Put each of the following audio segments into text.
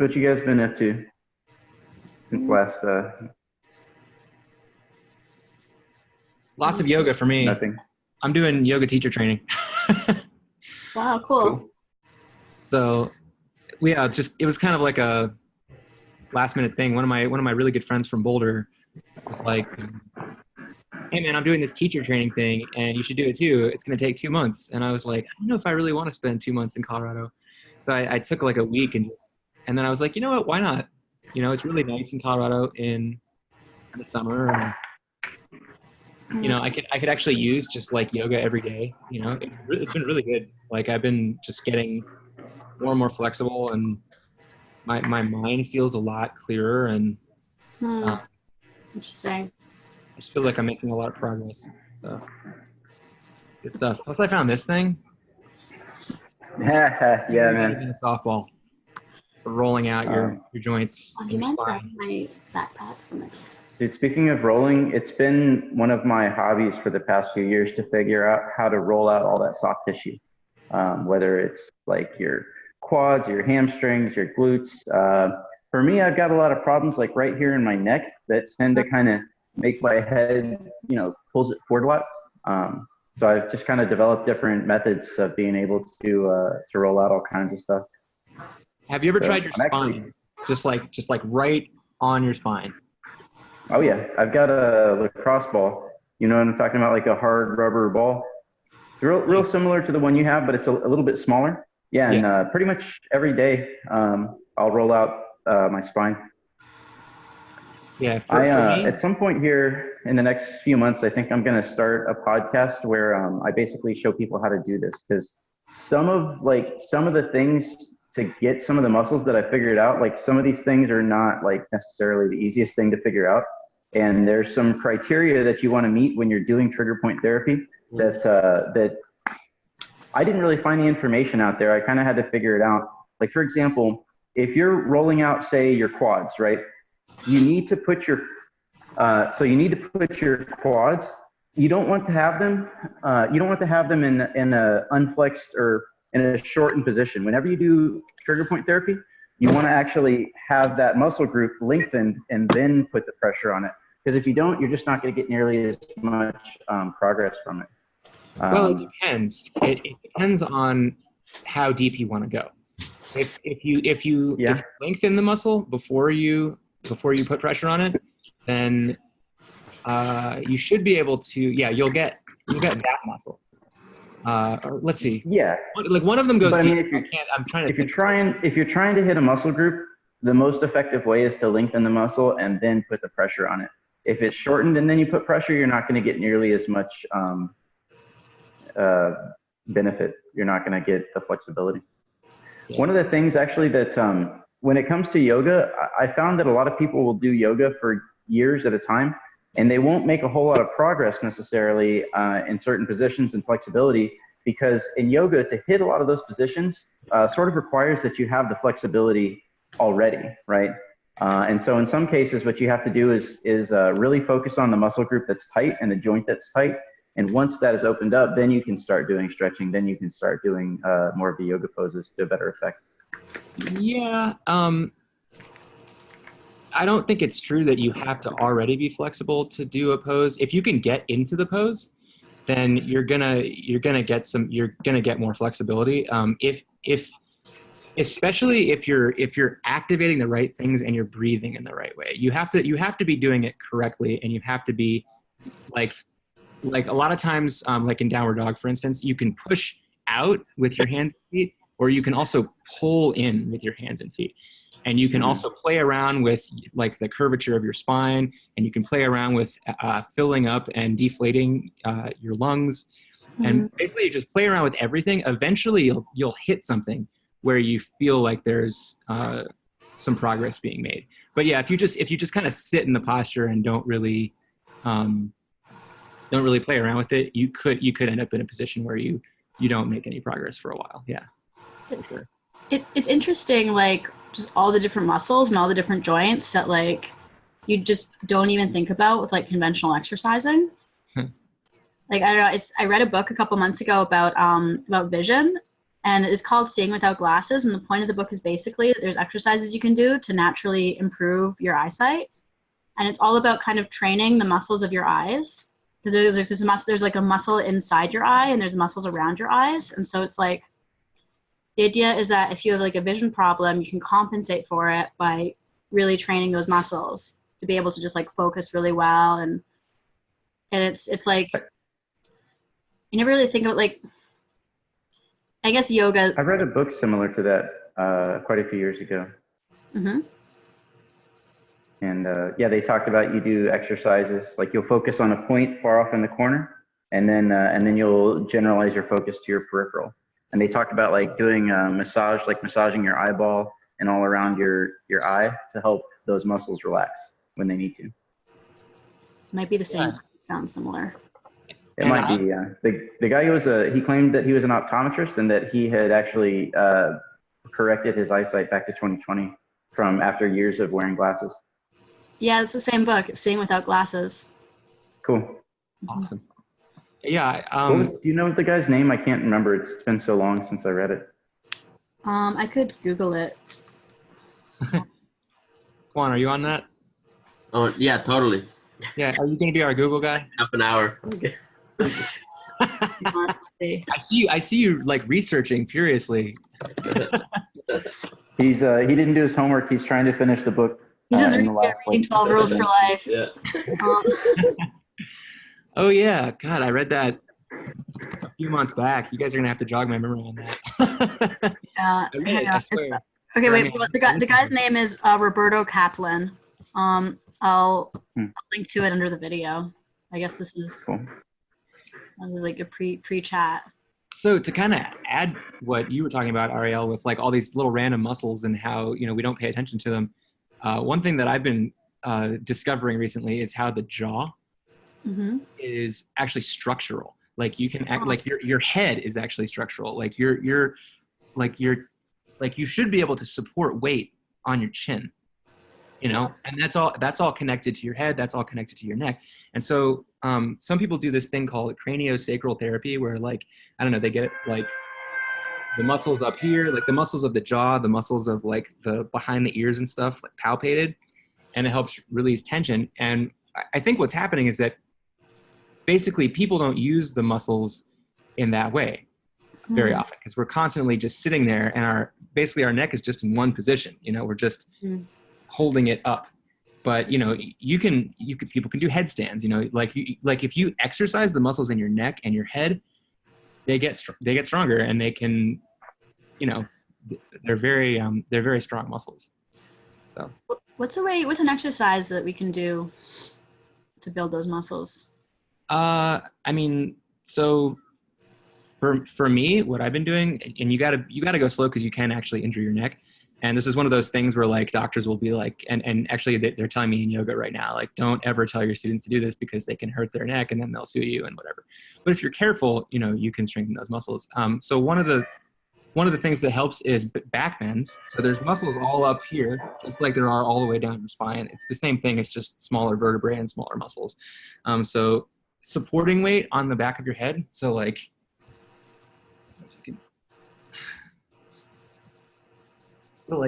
So what you guys been up to since last, Lots of yoga for me. nothing? I'm doing yoga teacher training. Wow, cool. So yeah, it was kind of like a last minute thing. One of my really good friends from Boulder was like, "Hey man, I'm doing this teacher training thing and you should do it too. It's going to take 2 months." And I was like, I don't know if I really want to spend 2 months in Colorado. So I took like a week and then I was like, you know what, why not? It's really nice in Colorado in the summer. And, I could actually use just like yoga every day. It's been really good. Like I've been just getting more and more flexible and my mind feels a lot clearer and Interesting. I just feel like I'm making a lot of progress. So good stuff. Plus I found this thing. Yeah, man. A softball for rolling out your joints Do and you your mind spine. grabbing my backpack from it? Dude, speaking of rolling, it's been one of my hobbies for the past few years to figure out how to roll out all that soft tissue, whether it's like your quads, your hamstrings, your glutes. For me, I've got a lot of problems like right here in my neck that tend to kind of make my head, pulls it forward a lot. So I've just kind of developed different methods of being able to roll out all kinds of stuff. Have you ever tried your spine? Just like right on your spine. Oh yeah, I've got a lacrosse ball. You know what I'm talking about, like a hard rubber ball. It's real similar to the one you have, but it's a little bit smaller. Yeah, and pretty much every day I'll roll out my spine. Yeah, for me, at some point here in the next few months, I think I'm going to start a podcast where I basically show people how to do this, because some of the things to get some of the muscles that I figured out, like some of these things are not like necessarily the easiest thing to figure out. And there's some criteria that you want to meet when you're doing trigger point therapy that I didn't really find the information out there. I kind of had to figure it out. Like, for example, if you're rolling out, say, your quads, right? You need to put your quads. You don't want to have them. You don't want to have them in a unflexed or in a shortened position. Whenever you do trigger point therapy, you want to actually have that muscle group lengthened and then put the pressure on it. Because if you don't, you're just not going to get nearly as much progress from it. Well, it depends. It depends on how deep you want to go. If you lengthen the muscle before you put pressure on it, then you should be able to. Yeah, you'll get that muscle. Or let's see. Yeah. Like one of them goes deep. If you're trying to hit a muscle group, the most effective way is to lengthen the muscle and then put the pressure on it. If it's shortened and then you put pressure, you're not going to get nearly as much benefit. You're not going to get the flexibility. Yeah. One of the things actually that when it comes to yoga, I found that a lot of people will do yoga for years at a time, and they won't make a whole lot of progress necessarily in certain positions and flexibility, because in yoga, to hit a lot of those positions sort of requires that you have the flexibility already, right? And so in some cases, what you have to do is really focus on the muscle group that's tight and the joint that's tight. And once that is opened up, then you can start doing stretching. Then you can start doing more of the yoga poses to a better effect. Yeah. I don't think it's true that you have to already be flexible to do a pose. If you can get into the pose, then you're gonna get more flexibility. Especially if you're activating the right things and you're breathing in the right way. You have to be doing it correctly, and you have to be like a lot of times, like in downward dog, for instance, you can push out with your hands and feet, or you can also pull in with your hands and feet. And you can also play around with like the curvature of your spine, and you can play around with filling up and deflating your lungs. And basically you just play around with everything. Eventually you'll hit something where you feel like there's some progress being made. But yeah, if you just kind of sit in the posture and don't really play around with it, you could end up in a position where you don't make any progress for a while. Yeah, for sure. It's interesting, like just all the different muscles and all the different joints that like you just don't even think about with like conventional exercising. Like, I don't know, I read a book a couple months ago about vision, And it's called Seeing Without Glasses. And the point of the book is basically that there's exercises you can do to naturally improve your eyesight. And it's all about kind of training the muscles of your eyes. Because there's like a muscle inside your eye and there's muscles around your eyes. And so it's like, the idea is that if you have like a vision problem, you can compensate for it by really training those muscles to be able to just like focus really well. And it's like, you never really think about like, I guess yoga. I read a book similar to that quite a few years ago. Mm-hmm. And yeah, they talked about you do exercises, like you'll focus on a point far off in the corner, and then you'll generalize your focus to your peripheral. And they talked about like doing a massage, like massaging your eyeball and all around your eye to help those muscles relax when they need to. Might be the same. Yeah. Sounds similar. It might be. The guy he claimed that he was an optometrist and that he had actually corrected his eyesight back to 2020 from after years of wearing glasses. Yeah, it's the same book. It's Seeing Without Glasses. Cool. Awesome. Yeah. Do you know the guy's name? I can't remember. It's been so long since I read it. I could Google it. Juan, are you on that? Oh, yeah, totally. Yeah. Are you going to be our Google guy? Half an hour. Okay. I see you like researching furiously. He didn't do his homework. He's trying to finish the book. He's just reading 12 Rules for Life. Yeah. Oh yeah, God, I read that a few months back. You guys are gonna have to jog my memory on that. Yeah. I swear. Okay, wait. The guy's name is Roberto Kaplan. I'll link to it under the video. I guess this is cool. This is like a pre-chat. So to kind of add what you were talking about, Ariel, with like all these little random muscles and how we don't pay attention to them. One thing that I've been discovering recently is how the jaw is actually structural. Like you can act like your head is actually structural. Like you should be able to support weight on your chin, and that's all connected to your head. That's all connected to your neck. And so some people do this thing called craniosacral therapy, where like, I don't know, they get like the muscles up here, like the muscles of the jaw, the muscles of like the behind the ears and stuff, like palpated, and it helps release tension. And I think what's happening is that basically people don't use the muscles in that way very often, because we're constantly just sitting there and our neck is just in one position. We're just holding it up. But people can do headstands. Like if you exercise the muscles in your neck and your head, they get stronger, and they can, they're very strong muscles. So what's an exercise that we can do to build those muscles? I mean, so for me, what I've been doing, and you gotta go slow because you can actually injure your neck. And this is one of those things where like doctors will be like, and actually they're telling me in yoga right now, like, don't ever tell your students to do this because they can hurt their neck and then they'll sue you and whatever. But if you're careful, you can strengthen those muscles. So one of the things that helps is back bends. So there's muscles all up here, just like there are all the way down your spine. It's the same thing. It's just smaller vertebrae and smaller muscles. So supporting weight on the back of your head. So like,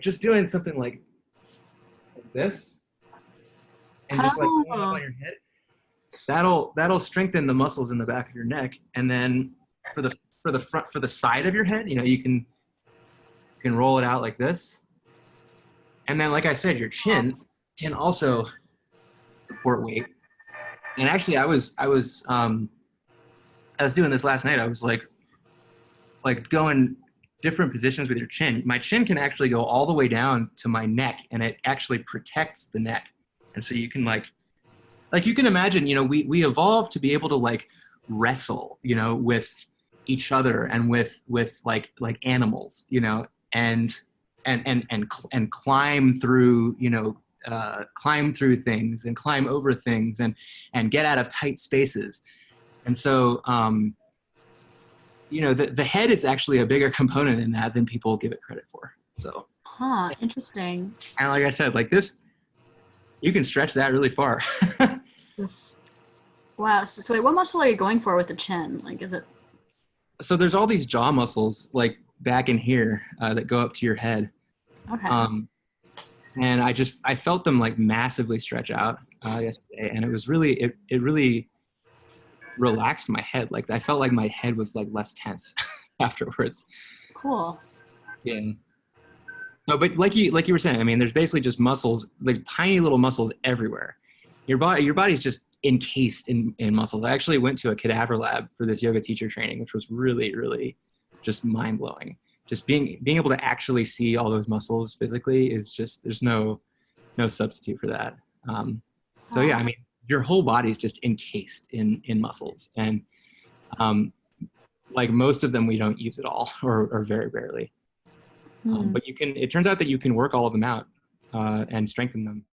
just doing something like this, and just like pulling up on your head, that'll strengthen the muscles in the back of your neck. And then for the side of your head, you can roll it out like this. And then, like I said, your chin can also support weight. And actually, I was doing this last night. I was like going different positions with your chin. My chin can actually go all the way down to my neck, and it actually protects the neck. And so you can like you can imagine, we evolved to be able to like wrestle, with each other and with like animals, and climb through, climb through things and climb over things and get out of tight spaces. And so, the head is actually a bigger component in that than people give it credit for. So. Interesting. And like I said, like this, you can stretch that really far. Wow. So wait, what muscle are you going for with the chin? Like, is it? So there's all these jaw muscles, like back in here that go up to your head. Okay. And I felt them like massively stretch out yesterday, and it was really it really relaxed my head. Like I felt like my head was like less tense afterwards. Cool. Yeah. No, but like you were saying, I mean, there's basically just muscles, like tiny little muscles everywhere. Your body's just encased in muscles. I actually went to a cadaver lab for this yoga teacher training, which was really, really just mind blowing. Just being able to actually see all those muscles physically is just, there's no substitute for that. So yeah, I mean, your whole body is just encased in muscles, and like most of them we don't use at all, or very rarely. But it turns out that you can work all of them out and strengthen them.